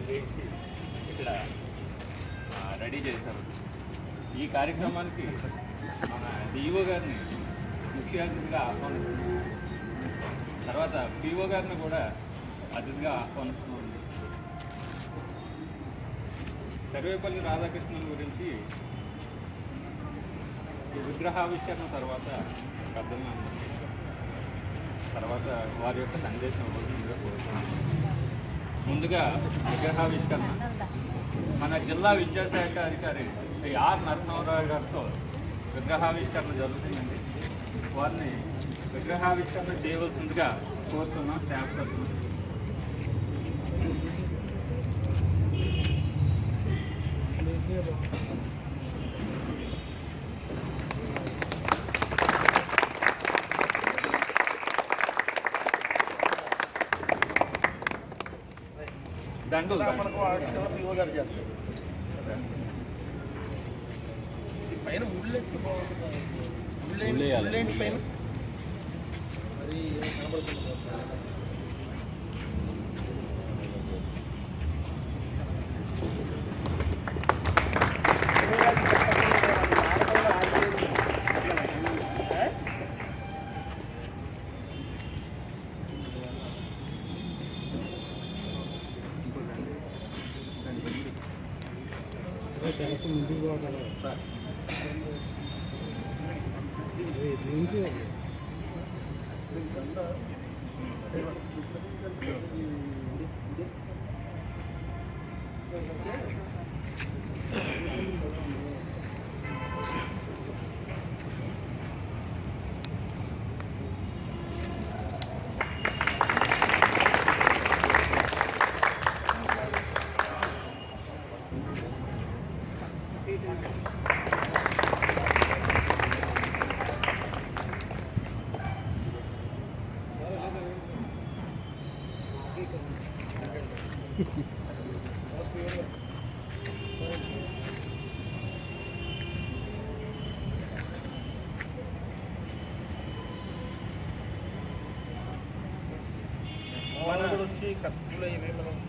వేసి ఇక్కడ రెడీ చేశారు. ఈ కార్యక్రమానికి మన డిఓ గారిని ముఖ్య అతిథిగా ఆహ్వానిస్తున్నాం. తర్వాత పిఓ గారిని కూడా అతిథిగా ఆహ్వానిస్తున్నాం. సర్వేపల్లి రాధాకృష్ణన్ గురించి విగ్రహావిష్కరణ తర్వాత అర్థంగా తర్వాత వారి యొక్క సందేశం ఇవ్వాల్సిందిగా కోరుతున్నాను. ముందుగా విగ్రహావిష్కరణ మన జిల్లా విద్యాశాఖ అధికారి శ్రీ ఆర్ నరసింహారావు గారితో విగ్రహావిష్కరణ జరుగుతుందండి. వారిని విగ్రహావిష్కరణ చేయవలసిందిగా కోరుతున్నాం. స్టాఫ్ తరఫున దండు పైన పైన మరి ముందుకు పోగలరు సార్ నుంచి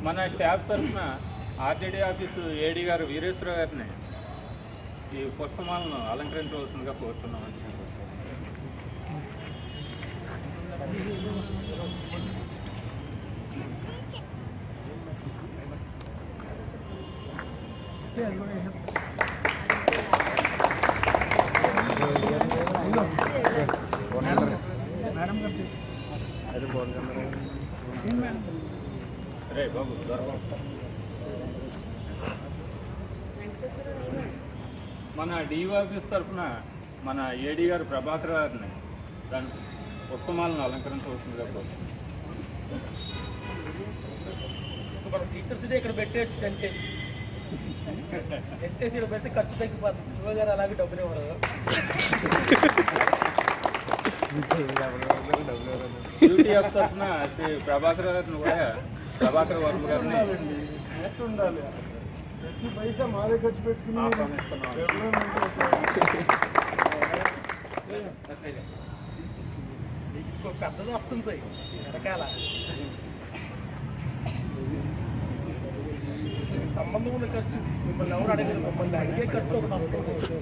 మన స్టాఫ్ తరఫున ఆర్జేడీ ఆఫీసు ఏడీ గారు వీరేశ్వర గారిని ఈ పుష్పమాలను అలంకరించవలసిందిగా కోరుతున్నామని రే బాబు మన డిఓ ఆఫీస్ తరఫున మన ఏడీ గారు ప్రభాకర్ గారిని దాని పుష్పమాలను అలంకరించవలసిందిగా కోరుతున్నాం. మనం టీచర్స్ డే ఇక్కడ పెట్టేసి టెంటేసి ఇక్కడ పెడితే ఖర్చు తగ్గిపోతుంది. ఇవ్వ గారు అలాగే డబ్బులు ఇవ్వరు. యూటీఎఫ్ తరఫున శ్రీ ప్రభాకర్ గారిని కూడా ప్రభాకర్ వర్మ గారిని ఉండాలి. ప్రతి పైసా మాదే ఖర్చు పెట్టుకుని ఆహ్వానిస్తున్నాం. పెద్దది వస్తుంది వెనకాల సంబంధం ఉన్న ఖర్చు మిమ్మల్ని ఎవరు అడిగారు? మిమ్మల్ని అడిగే ఖర్చు ఒకటి వస్తుంది.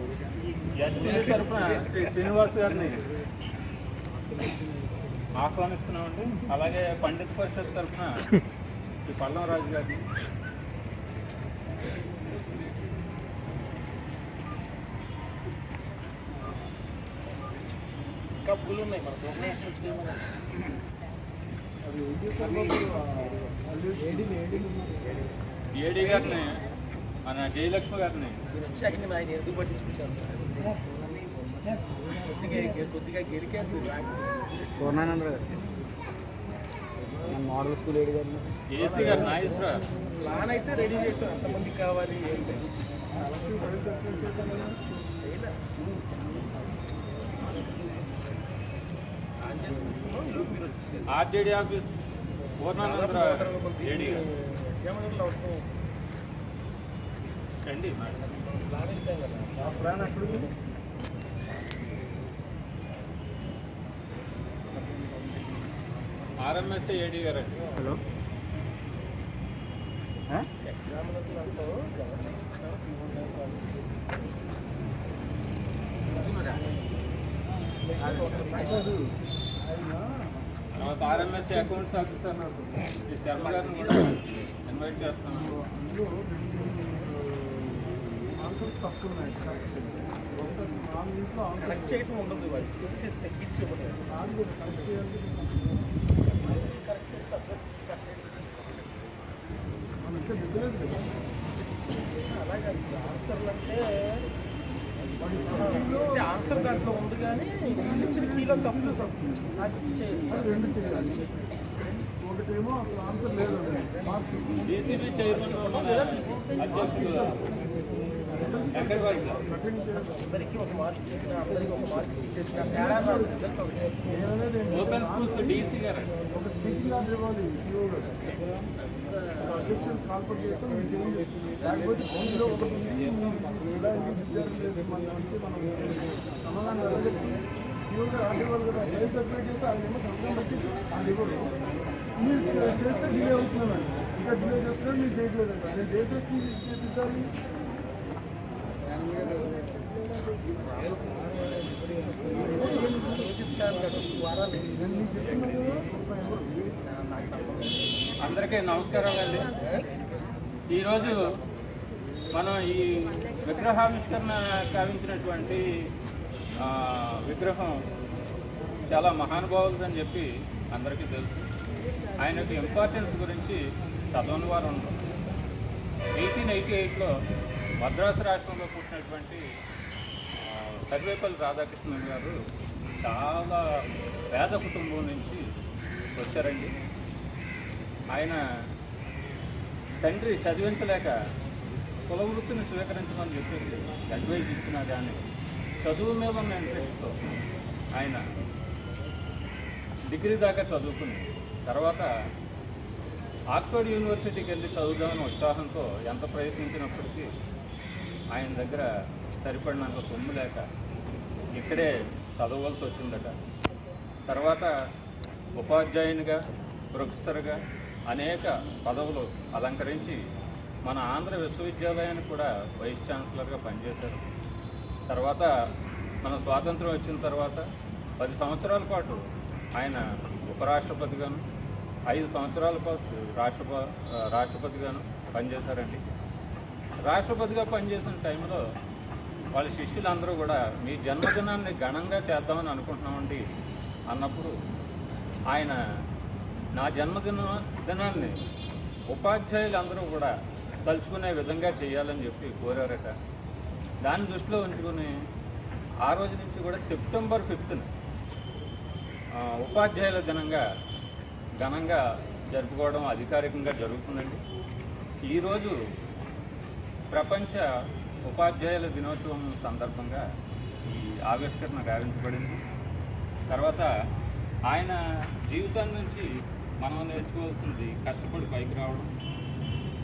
ఎస్టీ తరఫున శ్రీ శ్రీనివాస్ గారిని ఆహ్వానిస్తున్నామండి. అలాగే పండిత్ పరిషత్ తరఫున శ్రీ పల్లం రాజు గారిని, ఇంకా పూలు ఉన్నాయి మనకు. ఏడీ గారిని మన జయలక్ష్మి గారిని మీరు వచ్చాక నేను ఆయన ఎందుకు పట్టించుకుంటాను? కొద్దిగా గెలికాను. పూర్ణానంద గారు మోడల్ స్కూల్ ఏడు గారు ఏసీ గారు నాగేశ్వర ప్లాన్ అయితే రెడీ చేసాం. ఎంతమందికి కావాలి ఏంటి ఆర్జేడీ ఆఫీస్ పూర్ణానంద ఏడీ గారు రండి. ప్లాన్ ఇస్తాం కదా. ప్లాన్ అక్కడ ఆర్ఎంఎస్ఏ ఏడీ గారు అండి. హలో ఎగ్జామినర్లు అంటారు తర్వాత ఆర్ఎంఎస్సి అకౌంట్స్ ఆఫీసర్ ఈ శర్మ గారిని కూడా ఇన్వైట్ చేస్తున్నాను. ఆన్సర్స్ తక్కువ ఉన్నాయి. కరెక్ట్ చేయటం ఉండదు, వాళ్ళు తీసేసి తగ్గించి కరెక్ట్ చేయాలి. మనం ఇక్కడ దిగ్గలేదు కదా. అలాగే ఆన్సర్లు అంటే ఆన్సర్ దాంట్లో ఉంది కానీ ఇచ్చిన కీలో తప్పు అది చేయాలి. రెండు చేయాలి. ఒకటేమో అసలు ఆన్సర్ లేదు, మార్క్స్ డీసీబీ చైర్మన్ మన అధ్యక్షుడు వెంకటరాజు గారు అందరికీ ఒక మార్క్ చేసిన అందరికీ ఒక మార్క్ తీసేసిన తేడా రాదు. ఓపెన్ స్కూల్స్ డీసీ గారు ఒక స్పీకింగ్ ఆర్డర్ ఇవ్వాలి. అధ్యక్షుడు కాల్పట్ చేస్తే మేము చేయండి. లేకపోతే ఫోన్లో ఒకటి సమాధానం వెళ్ళగట్టి ఆర్డర్ ఇవ్వాలి కదా. ఏ సర్టిఫికేట్ చేస్తే అది ఏమో సంబంధం బట్టి అది ఇవ్వరు. మీరు చేస్తే డిలే అవుతున్నాను, ఇంకా డిలే చేస్తున్నారు, మీరు చేయట్లేదంట. నేను డేట్ వచ్చి చేపించాలి. అందరికీ నమస్కారాలండి. ఈరోజు మనం ఈ విగ్రహావిష్కరణ కావించినటువంటి విగ్రహం చాలా మహానుభావులదని చెప్పి అందరికీ తెలుసు. ఆయన యొక్క ఇంపార్టెన్స్ గురించి చదవని వారు ఉండరు. 1888లో మద్రాసు రాష్ట్రంలో పుట్టినటువంటి సర్వేపల్లి రాధాకృష్ణన్ గారు చాలా పేద కుటుంబం నుంచి వచ్చారండి. ఆయన తండ్రి చదివించలేక కుల వృత్తిని స్వీకరించమని చెప్పేసి అడ్వైజ్ ఇచ్చినా కానీ చదువు మీద ఉన్న ఇంట్రెస్ట్తో ఆయన డిగ్రీ దాకా చదువుకుని తర్వాత ఆక్స్ఫర్డ్ యూనివర్సిటీకి వెళ్ళి చదువుదామని ఉత్సాహంతో ఎంత ప్రయత్నించినప్పటికీ ఆయన దగ్గర సరిపడినంత సొమ్ము లేక ఇక్కడే చదవవలసి వచ్చిందట. తర్వాత ఉపాధ్యాయునిగా, ప్రొఫెసర్గా అనేక పదవులు అలంకరించి మన ఆంధ్ర విశ్వవిద్యాలయానికి కూడా వైస్ ఛాన్సలర్గా పనిచేశారు. తర్వాత మన స్వాతంత్రం వచ్చిన తర్వాత 10 సంవత్సరాల పాటు ఆయన ఉపరాష్ట్రపతిగాను, 5 సంవత్సరాల పాటు రాష్ట్రపతిగాను పనిచేశారండి. రాష్ట్రపతిగా పనిచేసిన టైంలో వాళ్ళ శిష్యులందరూ కూడా మీ జన్మదినాన్ని ఘనంగా చేద్దామని అనుకుంటున్నామండి అన్నప్పుడు ఆయన నా దినాన్ని ఉపాధ్యాయులందరూ కూడా తలుచుకునే విధంగా చేయాలని చెప్పి కోరారట. దాన్ని దృష్టిలో ఉంచుకొని ఆ రోజు నుంచి కూడా సెప్టెంబర్ 5న ఉపాధ్యాయుల దినంగా ఘనంగా జరుపుకోవడం అధికారికంగా జరుగుతుందండి. ఈరోజు ప్రపంచ ఉపాధ్యాయుల దినోత్సవం సందర్భంగా ఈ ఆవిష్కరణ గావించబడింది. తర్వాత ఆయన జీవితం నుంచి మనం నేర్చుకోవాల్సింది కష్టపడి పైకి రావడం.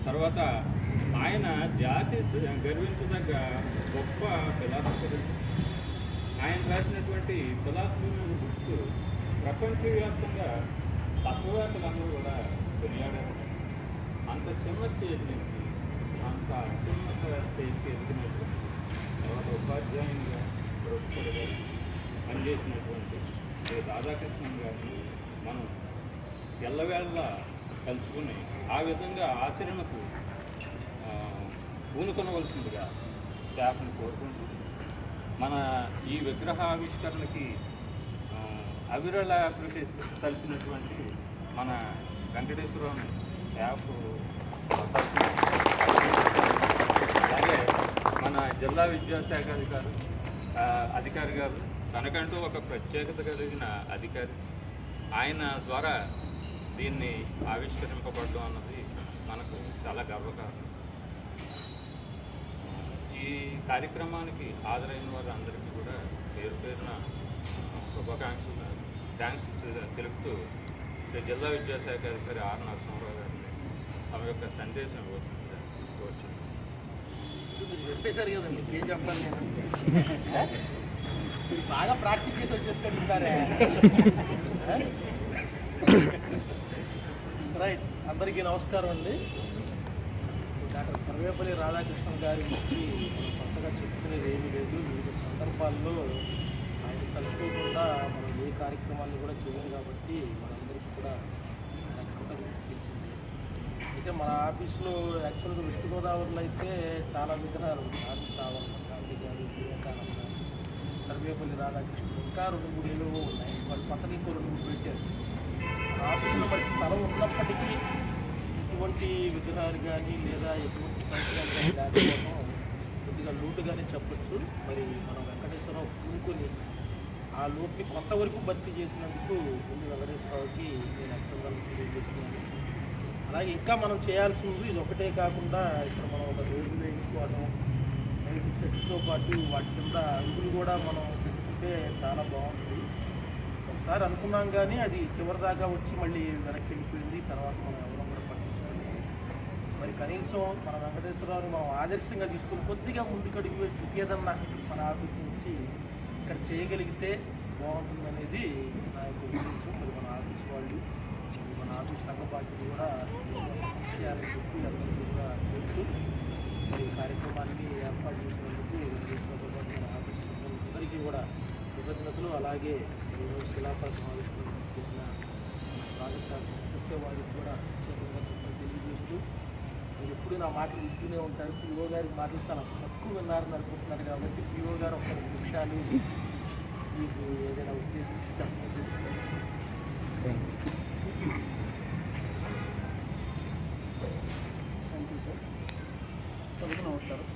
తర్వాత ఆయన జాతి గర్వించదగ్గ గొప్ప ఫిలాసఫర్. ఆయన రాసినటువంటి ఫిలాసఫీ మీద బుక్స్ ప్రపంచవ్యాప్తంగా తత్వవేత్తలందరూ కూడా కొనియాడారు. అంత చిన్న స్టేజ్ నుంచి అంత అత్యున్నత స్టేజ్కి ఎదిగినట్టు తర్వాత ఉపాధ్యాయునిగా, ప్రొఫెసర్గా పనిచేసినటువంటి రాధాకృష్ణన్ గారిని మనం ఎల్లవేళ కలుసుకుని ఆ విధంగా ఆచరణకు పూనుకొనవలసిందిగా స్టాఫ్ని కోరుకుంటూ మన ఈ విగ్రహావిష్కరణకి అవిరళ కృషి తెలిపినటువంటి మన వెంకటేశ్వరరావు స్టాఫ్, అలాగే మన జిల్లా విద్యాశాఖ అధికారి గారు తనకంటూ ఒక ప్రత్యేకత కలిగిన అధికారి. ఆయన ద్వారా దీన్ని ఆవిష్కరింపబడడం అన్నది మనకు చాలా గర్వకారణం. ఈ కార్యక్రమానికి హాజరైన వారు అందరికీ కూడా పేరు పేరున శుభాకాంక్షలు, థ్యాంక్స్ తెలుపుతూ జిల్లా విద్యాశాఖ అధికారి ఆర్ నరసింహారావు గారిని తమ యొక్క సందేశం ఇవ్వాల్సిందిగా కోరుచున్నాను. చెప్పేశారు కదండి, ఏం చెప్పాలి నేను? బాగా ప్రాక్టీస్ చేసి వచ్చేసుకుంటారే. రైట్, అందరికీ నమస్కారం అండి. డాక్టర్ సర్వేపల్లి రాధాకృష్ణన్ గారి గురించి మనం కొత్తగా చెప్పుకునేది ఏమీ లేదు. వివిధ సందర్భాల్లో ఆయన కలుసుకోకుండా మనం ఏ కార్యక్రమాన్ని కూడా చేయము కాబట్టి మనందరికీ కూడా ఆయన కృతజ్ఞత తెలిసింది. అయితే మన ఆఫీస్లో యాక్చువల్గా వెస్ట్ గోదావరిలో అయితే చాలా విగ్రహాలు ఉన్నాయి. ఆఫీస్ ఆవరణ గాంధీ గారు, వివేకానంద, సర్వేపల్లి రాధాకృష్ణన్, ఇంకా 2-3 ఏవేవో ఉన్నాయి. వాళ్ళు పక్కన ఇంకో 2-3 పెట్టారు. ఆఫీసులో మరి స్థలం ఉన్నప్పటికీ ఎటువంటి విగ్రహాలు కానీ లేదా ఎటువంటి సంఖ్యలు కానీ లేకపోవడం కొద్దిగా లోటుగానే చెప్పొచ్చు. మరి మనం వెంకటేశ్వరరావు పూనుకొని ఆ లోటుని కొంతవరకు భర్తీ చేసినందుకు ముందు వెంకటేశ్వరరావుకి నేను అభినందనలు తెలియజేస్తున్నాను. అలాగే ఇంకా మనం చేయాల్సి ఉంది. ఇది ఒకటే కాకుండా ఇక్కడ మనం ఒక రోడ్డు వేయించుకోవడం, సైడ్ చెట్టుతో పాటు వాటి కింద అంగులు కూడా మనం పెట్టుకుంటే చాలా బాగుంటుంది. ఒకసారి అనుకున్నాం కానీ అది చివరిదాకా వచ్చి మళ్ళీ వెనక్కి వెళ్ళిపోయింది. తర్వాత మనం ఎవరో కూడా పట్టించుకోవాలి. మరి కనీసం మన వెంకటేశ్వరరావుని మనం ఆదర్శంగా తీసుకుని కొద్దిగా ముందుకు అడుగు వేసి ఇంకేదన్నా మన ఆఫీస్ నుంచి ఇక్కడ చేయగలిగితే బాగుంటుందనేది నా యొక్క ఉద్దేశం. మరి మన ఆఫీస్ వాళ్ళు, మన ఆఫీస్ సంఘ బాధ్యతలు కూడా చేయాలని చెప్పి అందరికీ కూడా తెలుసు. మరి ఈ కార్యక్రమాన్ని ఏర్పాటు చేసినందుకు వెంకటేశ్వరరావు పాటు మన ఆఫీస్ అందరికీ కూడా కృతజ్ఞతలు. అలాగే ఈరోజు శిలాఫలకం ఆవిష్కరణ చేసిన ప్రాజెక్ట్ ఆఫీస్ వారికి కూడా ప్రత్యేకంగా తెలియజేస్తూ, మీరు ఎప్పుడు నా మాటలు వింటూనే ఉంటారు. పిఓ గారి మాటలు చాలా తక్కువ విన్నారని అనుకుంటున్నారు కాబట్టి పిఓ గారు ఒక 2 నిమిషాలు మీకు ఏదైనా ఉద్దేశించి చెప్పండి. Thank you sir. సభకు నమస్కారం.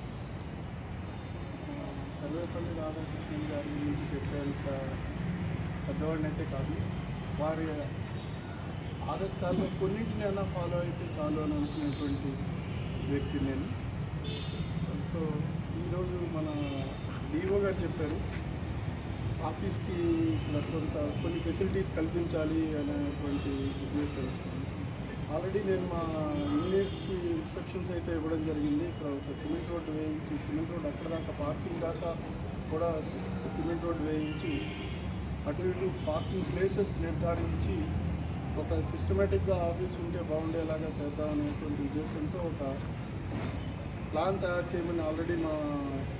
సర్వేపల్లి రాధాకృష్ణన్ గారి గురించి చెప్పేంత పెద్దవాడిని అయితే కాదు. వారి ఆదర్శాల్లో కొన్నింటిని అలా ఫాలో అయితే చాలు అని అనుకునేటువంటి వ్యక్తి నేను. సో ఈరోజు మన డిఓ గారు చెప్పారు ఆఫీస్కి ఇట్లా కొన్ని ఫెసిలిటీస్ కల్పించాలి అనేటువంటి ఉద్దేశం. ఆల్రెడీ నేను మా ఇంజనీర్స్కి ఇన్స్ట్రక్షన్స్ అయితే ఇవ్వడం జరిగింది. ఇక్కడ ఒక సిమెంట్ రోడ్డు వేయించి, సిమెంట్ రోడ్ అక్కడ దాకా పార్కింగ్ దాకా కూడా సిమెంట్ రోడ్డు వేయించి, అటు ఇటు పార్కింగ్ ప్లేసెస్ నిర్ధారించి ఒక సిస్టమేటిక్గా ఆఫీస్ ఉంటే బాగుండేలాగా చేద్దామనేటువంటి ఉద్దేశంతో ఒక ప్లాన్ తయారు చేయమని ఆల్రెడీ మా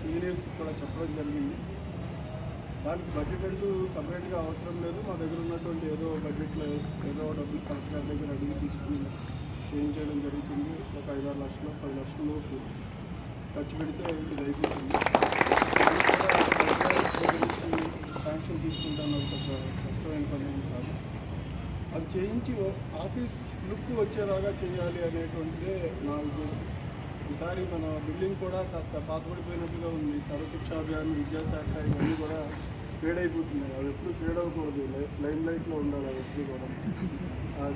ఇంజనీర్స్ కూడా చెప్పడం జరిగింది. దానికి బడ్జెట్ అంటూ సపరేట్గా అవసరం లేదు. మా దగ్గర ఉన్నటువంటి ఏదో బడ్జెట్లో ఏదో డబ్బులు కలెక్టర్ దగ్గర అడిగి తీసుకుని చేయించడం జరుగుతుంది. ఒక 5-6 లక్షలు 10 లక్షల లోపు ఖర్చు పెడితే ఇది అయిపోతుంది. శాంక్షన్ తీసుకుంటాను, అది పెద్ద కష్టమైన పని ఏం కాదు. అది చేయించి ఆఫీస్ లుక్ వచ్చేలాగా చేయాలి అనేటువంటిదే నా ఉద్దేశం. ఈసారి మన బిల్డింగ్ కూడా కాస్త పాతపడిపోయినట్టుగా ఉంది. సర్వశిక్షా అభియాన్, విద్యాశాఖ ఇవన్నీ కూడా ఫేడ్ అయిపోతున్నాయి. అవి ఎప్పుడు ఫేడ్ అవ్వకూడదు, లైమ్ లైట్లో ఉండాలి అవి ఎప్పుడు కూడా.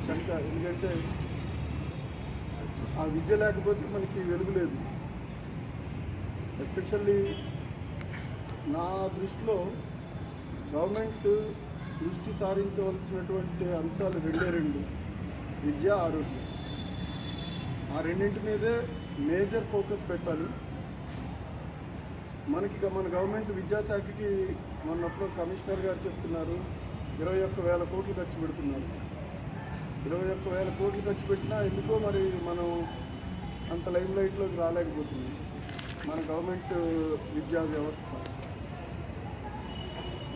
కనుక ఎందుకంటే ఆ విద్య లేకపోతే మనకి వెలుగు లేదు. ఎస్పెషల్లీ నా దృష్టిలో గవర్నమెంట్ దృష్టి సారించవలసినటువంటి అంశాలు 2 విద్య, ఆరోగ్యం. ఆ రెండింటి మీదే మేజర్ ఫోకస్ పెట్టాలి. మన గవర్నమెంట్ విద్యాశాఖకి మొన్నప్పుడు కమిషనర్ గారు చెప్తున్నారు 21,000 కోట్లు ఖర్చు పెడుతున్నారు. 21,000 కోట్లు ఖర్చు పెట్టినా ఎందుకో మరి మనం అంత లైమ్ లైట్లోకి రాలేకపోతుంది మన గవర్నమెంట్ విద్యా వ్యవస్థ.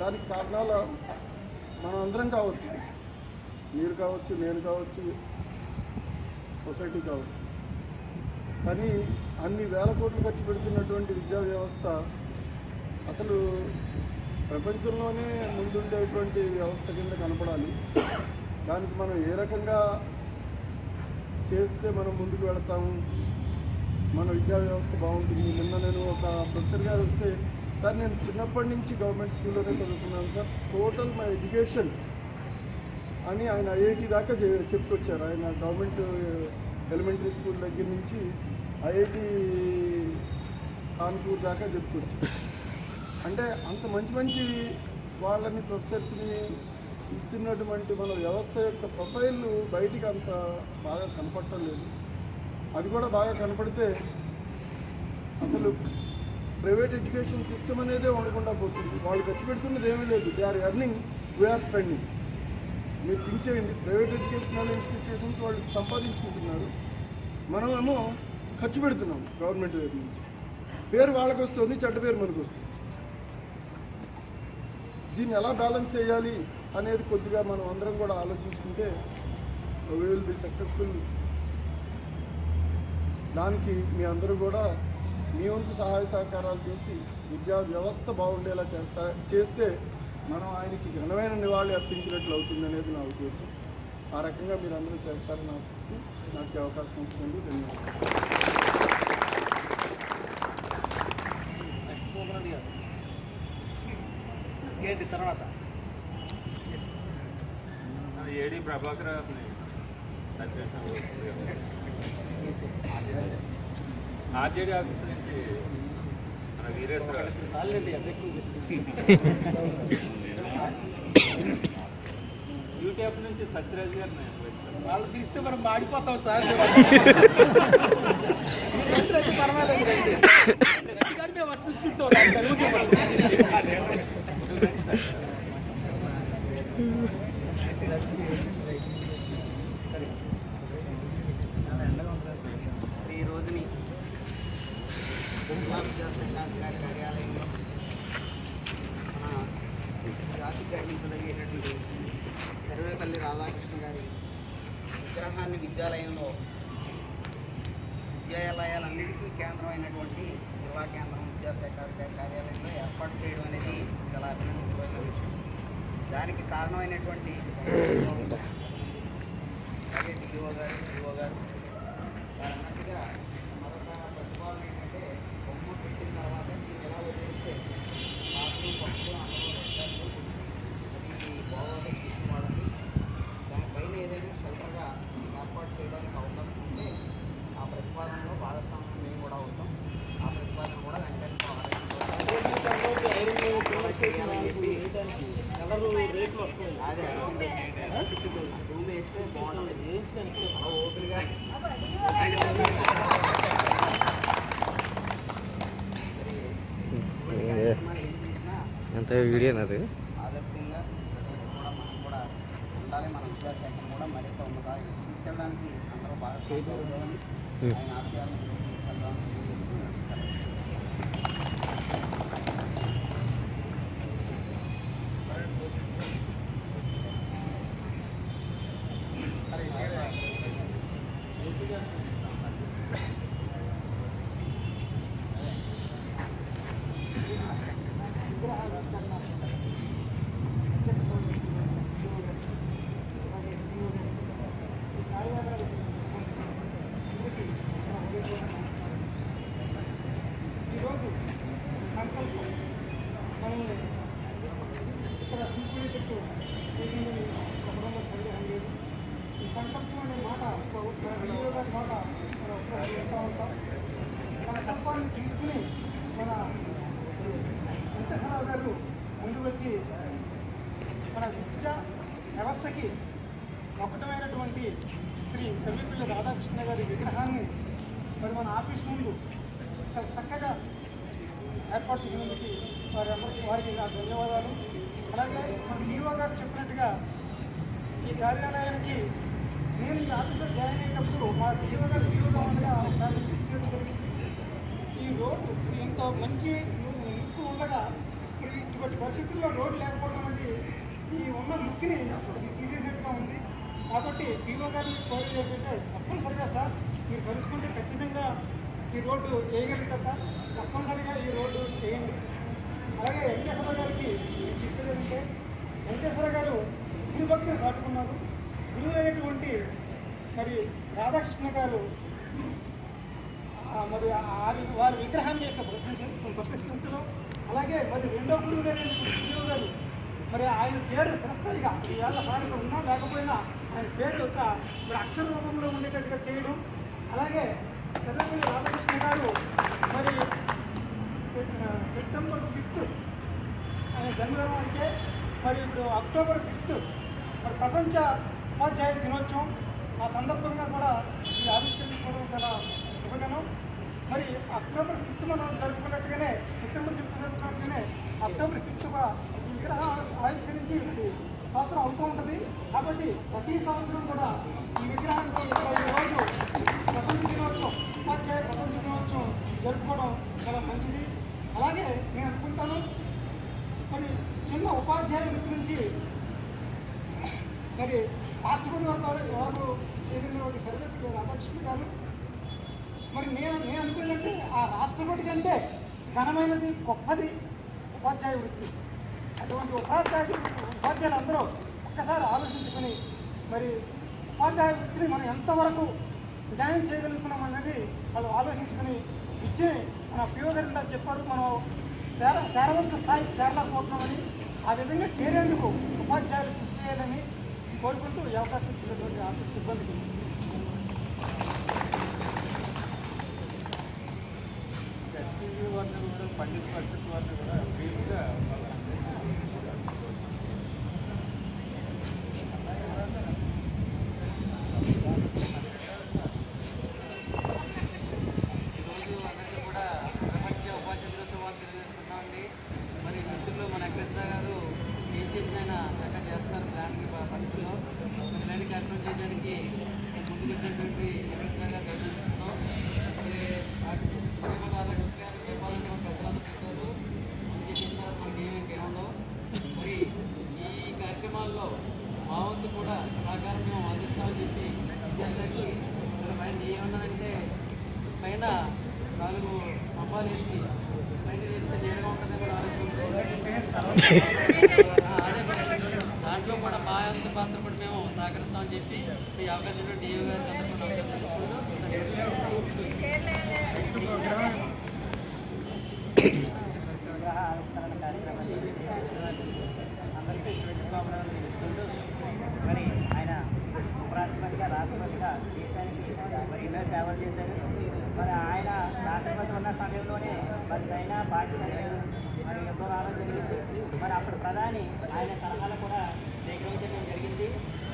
దానికి కారణాల మనం అందరం కావచ్చు, మీరు కావచ్చు, నేను కావచ్చు, సొసైటీ కావచ్చు. కానీ అన్ని వేల కోట్లు ఖర్చు పెడుతున్నటువంటి విద్యా వ్యవస్థ అసలు ప్రపంచంలోనే ముందుండేటువంటి వ్యవస్థ కింద కనపడాలి. దానికి మనం ఏ రకంగా చేస్తే మనం ముందుకు వెళతాము, మన విద్యా వ్యవస్థ బాగుంటుంది. నిన్న నేను ఒక ప్రొఫెసర్ గారు వస్తే, సార్ నేను చిన్నప్పటి నుంచి గవర్నమెంట్ స్కూల్లోనే చదువుకున్నాను సార్, టోటల్ మై ఎడ్యుకేషన్ అని ఆయన ఐఐటి దాకా చెప్పుకొచ్చారు. ఆయన గవర్నమెంట్ ఎలిమెంటరీ స్కూల్ దగ్గర నుంచి ఐఐటి కాన్పూర్ దాకా చెప్పుకొచ్చారు. అంటే అంత మంచి మంచి వాళ్ళని ప్రొఫెసర్స్ని ఇస్తున్నటువంటి మన వ్యవస్థ యొక్క ప్రొఫైల్ బయటికి అంత బాగా కనపడటం లేదు. అది కూడా బాగా కనపడితే అసలు ప్రైవేట్ ఎడ్యుకేషన్ సిస్టమ్ అనేదే ఉండకుండా పోతుంది. వాళ్ళు ఖర్చు పెడుతున్నది ఏమీ లేదు. They are earning, we are spending. మీరు థింక్ చేయండి, ప్రైవేట్ ఎడ్యుకేషనల్ ఇన్స్టిట్యూషన్స్ వాళ్ళు సంపాదించుకుంటున్నారు, మనమేమో ఖర్చు పెడుతున్నాం గవర్నమెంట్ వైపు నుంచి. పేరు వాళ్ళకి వస్తుంది, చెడ్డ పేరు మనకు వస్తుంది. దీన్ని ఎలా బ్యాలెన్స్ చేయాలి అనేది కొద్దిగా మనం అందరం కూడా ఆలోచించుకుంటే we will be successful. దానికి మీ అందరూ కూడా మీ వంతు సహాయ సహకారాలు చేసి విద్యా వ్యవస్థ బాగుండేలా చేస్తే మనం ఆయనకి ఘనమైన నివాళి అర్పించినట్లు అవుతుంది అనేది నా ఉద్దేశం. ఆ రకంగా మీరు అందరూ చేస్తారని ఆశిస్తూ నాకు ఈ అవకాశం ఇచ్చినందుకు ఏంటి తర్వాత ఏడి ప్రభాకర్ ఆర్జేడీ ఆఫీస్ నుంచి మన వీరేశ్వర యూట్యూబ్ నుంచి సత్యరాజ్ గారు వాళ్ళు తీస్తే మనం మాడిపోతాం సార్. పర్వాలేదు కానీ మేము వర్తిస్తుంటాం. ఈ రోజుని విద్యాధికారి కార్యాలయంలో మన జాతి గర్వించదగేటటువంటి సర్వేపల్లి రాధాకృష్ణ గారి విగ్రహాన్ని విద్యాలయంలో విద్యాలయాలన్నిటికీ కేంద్రమైనటువంటి జిల్లా కేంద్రం విద్యాశాఖ కార్యాలయంలో ఏర్పాటు చేయడం అనేది చాలా అభినందనమైన విషయం. దానికి కారణమైనటువంటి అలాగే డిఓ గారు అన్నట్టుగా మరొక ప్రతిపాదన ఏంటంటే బొమ్మ పెట్టిన తర్వాత మీరు ఎలా వదిలిస్తే పాటలు పప్పులు అందరూ పెట్టాలి, అది బాగా తీసుకోవాలని దానిపైన ఏదైనా షెల్టర్గా ఏర్పాటు చేయడానికి అవకాశం ఉంటే ఆ ప్రతిపాదనలో భాగస్వామ్యం మేము కూడా అవుతాం. ఆ ప్రతిపాదన కూడా వెంకటేశ్వర చేయాలని చెప్పి అదే రూమ్ వేస్తే బాగుంటుంది. ఓపెన్గా ఎంత వీడియో అది ఆదర్శంగా కూడా మనం కూడా ఉండాలి. మన విద్యాశాఖను కూడా మరింత ఉన్నత తీసుకెళ్ళడానికి అందరూ బాగా చేయగలుగుతామని ఆయన ఆశయాలను తీసుకెళ్దామని ఈరోజు సంకల్పం మనల్ని ఇక్కడ సింపుల్ పెట్టు చేసిందని చెప్పడంలో సందేహం లేదు. ఈ సంకల్పం అనే మాట గారి మాట ఎంత ఉంటాం. మన సంకల్పాన్ని తీసుకుని మన వెంకటేశ్వరరావు గారు ముందు వచ్చి మన విద్యా వ్యవస్థకి ఒకటమైనటువంటి శ్రీ సర్వేపల్లి రాధాకృష్ణ గారి విగ్రహాన్ని మరి మన ఆఫీస్ ముందు చక్కగా ఏర్పాటు చేయడానికి వారికి నా ధన్యవాదాలు. అలాగే మన డిఓ గారు చెప్పినట్టుగా ఈ కార్యాలయానికి నేను ఈ ఆఫీస్లో జాయిన్ అయినప్పుడు మా డిఓ గారు డిఓగా ఉండగా ఈ రోడ్డు ఇంత మంచి ముక్కు ఉండగా ఇటువంటి పరిస్థితుల్లో రోడ్డు లేకపోవడం అనేది ఈ ఉన్న ముక్కిని తీసేసినట్టుగా ఉంది. కాబట్టి డిఓ గారిని కోరేది ఏంటంటే తప్పనిసరిగా సార్ మీరు కలుసుకుంటే ఖచ్చితంగా ఈ రోడ్డు వేయగలుగుతారు సార్. తప్పనిసరిగా ఈ రోడ్డు వేయండి. అలాగే వెంకటేశ్వర గారికి చెప్పేదంటే వెంకటేశ్వర గారు గురు భక్తులు దాటుకున్నారు. గురువు అయినటువంటి మరి రాధాకృష్ణ గారు మరి వారి విగ్రహాన్ని యొక్క ప్రతిష్ఠించడం, అలాగే మరి రెండో గురువు అయినటువంటి గారు మరి ఆయన పేరు స్థిరస్థాయిగా ఈవేళ స్థానిక ఉన్నా లేకపోయినా ఆయన పేరు యొక్క మరి అక్షర రూపంలో ఉండేటట్టుగా చేయడం, అలాగే సర్వేపల్లి రాధాకృష్ణ గారు మరి సెప్టెంబర్ 5 ఆయన జన్మదినం అయితే మరి ఇప్పుడు అక్టోబర్ 5 మరి ప్రపంచ ఉపాధ్యాయ దినోత్సవం. ఆ సందర్భంగా కూడా ఈ ఆవిష్కరించుకోవడం చాలా శుభదినం. మరి అక్టోబర్ 5 మనం జరుపుకున్నట్టుగానే సెప్టెంబర్ 5 జరుపుకున్నట్టుగానే అక్టోబర్ 5 కూడా ఈ విగ్రహం ఆవిష్కరించి సంవత్సరం అవుతూ ఉంటుంది. కాబట్టి ప్రతి సంవత్సరం కూడా ఈ విగ్రహానికి ఈరోజు ప్రపంచ దినోత్సవం ఉపాధ్యాయ రాష్ట్రపతి వారు ఏదైనా సర్టిఫికేట్ రాధాకృష్ణ గారు. మరి నేను అనుకున్నదంటే ఆ రాష్ట్రపతి కంటే ఘనమైనది గొప్పది ఉపాధ్యాయ వృత్తి. అటువంటి ఉపాధ్యాయులందరూ ఒక్కసారి ఆలోచించుకొని మరి ఉపాధ్యాయ వృత్తిని మనం ఎంతవరకు న్యాయం చేయగలుగుతున్నాం అనేది వాళ్ళు ఆలోచించుకొని విద్యని మన పిఓ గారు ఇందాక చెప్పారు, మనం చేరవలసిన స్థాయికి చేరలేకపోతున్నామని. ఆ విధంగా చేరేందుకు ఉపాధ్యాయులు కృషి చేయాలని కోరుకుంటూ ఈ అవకాశం ఇచ్చినటువంటి ఆఫీస్ సిబ్బందికి ఎస్టీవీ వారిని కూడా పండిత్ పరిషత్ వారిని కూడా బ్రీఫ్గా ఈరోజు అందరికీ కూడా ప్రపంచ ఉపాధ్యాయ దినోత్సవాలు తెలియజేస్తున్నామండి. మరి మిత్రులు మన వెంకటేశ్వర గారు ఏం చేసినైనా చక్కగా చేస్తున్నారు ప్లాన్కి పరిస్థితుల్లో. ఇలాంటి కార్యక్రమం చేయడానికి ముందుకు వచ్చినటువంటి వెంకటేశ్వర గారు అభినందిస్తున్నాం. మరి రాధాకృష్ణ గారు చెప్పాలని పెద్దలందరూ చెప్తారు, ముందు చెప్పిన తర్వాత మనకి ఏముండవు. మరి ఈ కార్యక్రమాల్లో మా వంతు కూడా సహకారం మేము అందిస్తామని చెప్పి విద్యార్థులకి పైన ఏమన్నానంటే పైన 4 స్తంభాలు వేసి పైన చేస్తే నేరుగా ఉంటుందని కూడా ఆలోచిస్తుంది. అదే దాంట్లో కూడా మా అంత పాత్ర కూడా మేము సహకరిస్తామని చెప్పి ఈ అవకాశం డిఓ గారి వివాహ ఆవిష్కరణ కార్యక్రమాన్ని అందరికీ మరి ఆయన ఉపరాష్ట్రపతిగా రాష్ట్రపతిగా దేశానికి మరి ఎన్నో సేవలు చేశారు. మరి ఆయన రాష్ట్రపతి ఉన్న సమయంలోనే మరి చైనా పాకిస్తాన్ మరి ఎంతో రావడం జరిగింది. మరి అప్పుడు ప్రధాని ఆయన సలహాలు కూడా స్వీకరించడం జరిగింది.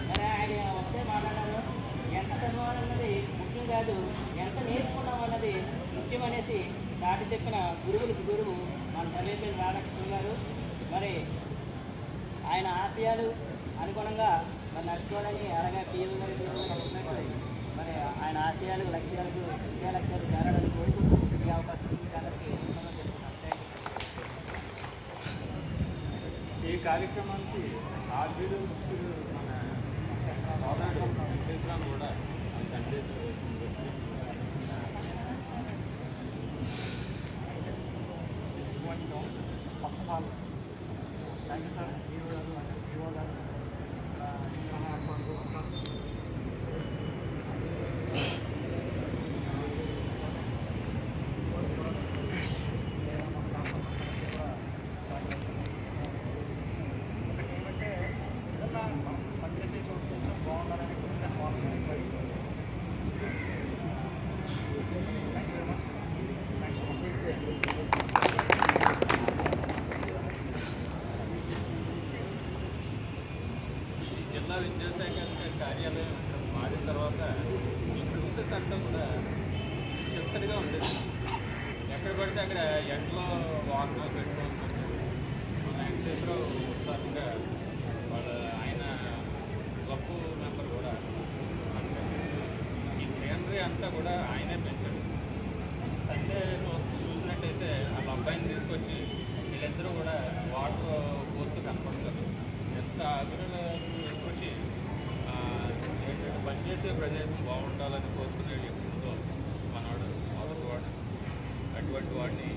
మరి ఆయన ఒకటే మాట్లాడారు, ఎంత చదవాలన్నది ముఖ్యం కాదు, ఎంత నేర్చుకున్నాం అన్నది ముఖ్యం అనేసి చాటి చెప్పిన గురువులకు గురువు మన సర్వేపల్లి రాధాకృష్ణ గారు. మరి ఆయన ఆశయాలు అనుగుణంగా మరి నడుచుకోవాలని అలాగే పిఎం గారి ఉన్నట్టు మరి ఆయన ఆశయాలు లక్ష్యాలకు విద్యా లక్ష్యాలు చేరాలని కోరుకుంటూ ఈ అవకాశం అందరికీ ఈ కార్యక్రమానికి ఆర్బీలు మన సోదరుడు కూడా సందేశం first of all thank you sir. EO గారు ఏమంటే ఏదన్నా మనం పనిచేసే చోటు కొంచెం బాగుండాలని కొంచెం స్వామి thank you very much. Thanks జిల్లా విద్యాశాఖ కార్యాలయం ఇక్కడ మారిన తర్వాత ఈ ప్రిన్సెస్ అంతా కూడా చిత్తడిగా ఉండేది. ఎక్కడ పడితే అక్కడ ఎండలో వాకలో పెట్టుకోవాల్సి వచ్చేది. మన వెంకటేశ్వరరావు ఉత్సాహంగా ఆయన గొప్ప మెంబర్ కూడా ఈ గ్రీనరీ అంతా కూడా ఆయనే పెంచాడు. సండే చూసినట్టయితే వాళ్ళ అబ్బాయిని తీసుకొచ్చి వీళ్ళిద్దరూ కూడా వాటర్ పోస్తూ కనపడతారు. ఎంత అభివృద్ధి కృషి ఏంటంటే పనిచేసే ప్రదేశం బాగుండాలని కోరుకునే వ్యక్తులతో మనవాడు మొదటివాడు. అటువంటి వాడిని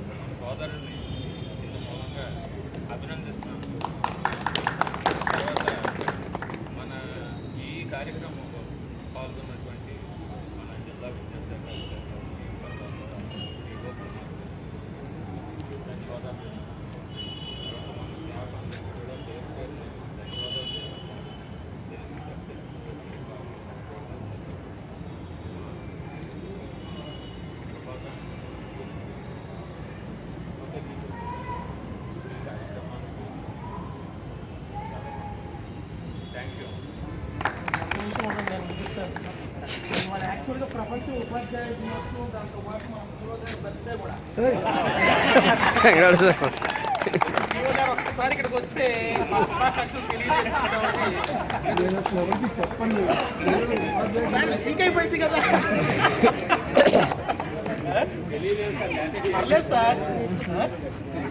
మన సోదరుడిని ఇందు మూలంగా అభినందిస్తున్నాం. తర్వాత మన ఈ కార్యక్రమంలో పాల్గొన్నటువంటి మన జిల్లా విద్యాశాఖ ధన్యవాదాలు. మన స్టాఫ్ అందరికీ కూడా పేరు పేరున ధన్యవాదాలు. దీనికి సక్సెస్ థ్యాంక్ యూ. నేను ముగిస్తాను. మన యాక్చువల్గా ప్రపంచ ఉపాధ్యాయ దినోత్సవం దాంతో పాటు మన ఉద్యోగాలు బర్త్డే కూడా. ఈవో గారు ఒక్కసారి ఇక్కడికి వస్తే మా శుభాకాంక్షలు తెలియజేస్తాను. చెప్పండి ఇంకైపోయింది కదా. పర్లేదు సార్,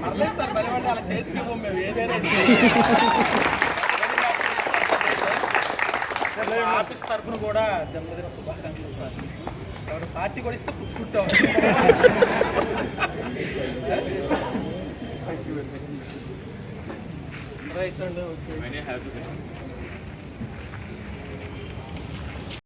పర్లేదు సార్, మరి వాళ్ళు అలా చేతికి ఇవ్వం మేము ఏదైనా. మా ఆఫీస్ తరఫున కూడా జన్మదిన శుభాకాంక్షలు సార్. ఎవరు పార్టీ కూడా ఇస్తే పుచ్చుకుంటాం. రైట్ అండి, ఓకే. హ్యాపీ